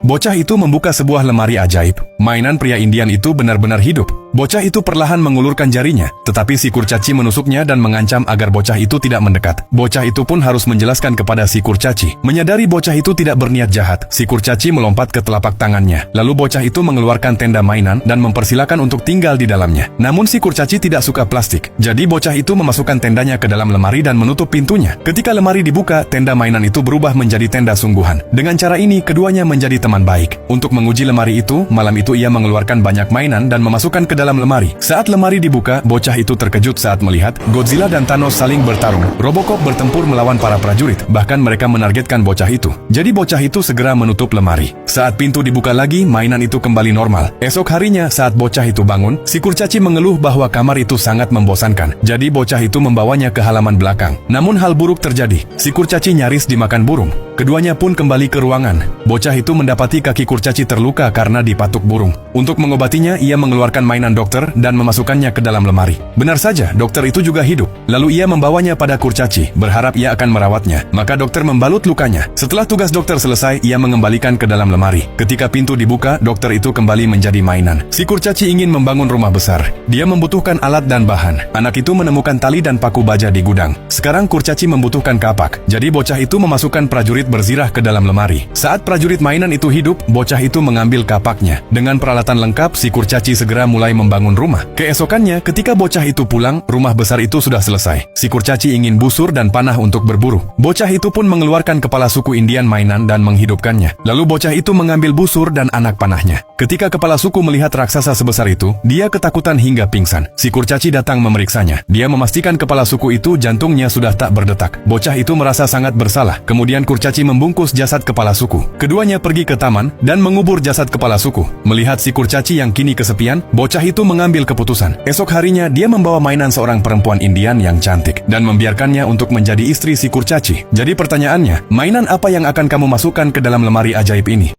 Bocah itu membuka sebuah lemari ajaib. Mainan pria Indian itu benar-benar hidup. Bocah itu perlahan mengulurkan jarinya, tetapi si kurcaci menusuknya dan mengancam agar bocah itu tidak mendekat. Bocah itu pun harus menjelaskan kepada si kurcaci. Menyadari bocah itu tidak berniat jahat, si kurcaci melompat ke telapak tangannya. Lalu bocah itu mengeluarkan tenda mainan dan mempersilakan untuk tinggal di dalamnya. Namun si kurcaci tidak suka plastik, jadi bocah itu memasukkan tendanya ke dalam lemari dan menutup pintunya. Ketika lemari dibuka, tenda mainan itu berubah menjadi tenda sungguhan. Dengan cara ini, keduanya menjadi teman baik. Untuk menguji lemari itu, malam itu ia mengeluarkan banyak mainan dan memasukkan ke dalam lemari. Saat lemari dibuka, bocah itu terkejut saat melihat Godzilla dan Thanos saling bertarung. Robocop bertempur melawan para prajurit, bahkan mereka menargetkan bocah itu. Jadi bocah itu segera menutup lemari. Saat pintu dibuka lagi, mainan itu kembali normal. Esok harinya, saat bocah itu bangun, si kurcaci mengeluh bahwa kamar itu sangat membosankan. Jadi bocah itu membawanya ke halaman belakang. Namun hal buruk terjadi. Si kurcaci nyaris dimakan burung. Keduanya pun kembali ke ruangan. Bocah itu mendapati kaki kurcaci terluka karena dipatuk burung. Untuk mengobatinya, ia mengeluarkan mainan dokter dan memasukkannya ke dalam lemari. Benar saja, dokter itu juga hidup. Lalu ia membawanya pada kurcaci, berharap ia akan merawatnya. Maka dokter membalut lukanya. Setelah tugas dokter selesai, ia mengembalikan ke dalam lemari. Ketika pintu dibuka, dokter itu kembali menjadi mainan. Si kurcaci ingin membangun rumah besar. Dia membutuhkan alat dan bahan. Anak itu menemukan tali dan paku baja di gudang. Sekarang kurcaci membutuhkan kapak. Jadi bocah itu memasukkan prajurit berzirah ke dalam lemari. Saat prajurit mainan itu hidup, bocah itu mengambil kapaknya. Dengan peralatan lengkap, si kurcaci segera mulai membangun rumah. Keesokannya, ketika bocah itu pulang, rumah besar itu sudah selesai. Si kurcaci ingin busur dan panah untuk berburu. Bocah itu pun mengeluarkan kepala suku Indian mainan dan menghidupkannya. Lalu bocah itu mengambil busur dan anak panahnya. Ketika kepala suku melihat raksasa sebesar itu, dia ketakutan hingga pingsan. Si kurcaci datang memeriksanya. Dia memastikan kepala suku itu jantungnya sudah tak berdetak. Bocah itu merasa sangat bersalah. Kemudian kurcaci membungkus jasad kepala suku. Keduanya pergi ke taman dan mengubur jasad kepala suku. Melihat si kurcaci yang kini kesepian, bocah itu mengambil keputusan. Esok harinya dia membawa mainan seorang perempuan Indian yang cantik dan membiarkannya untuk menjadi istri si kurcaci. Jadi pertanyaannya, mainan apa yang akan kamu masukkan ke dalam lemari ajaib ini?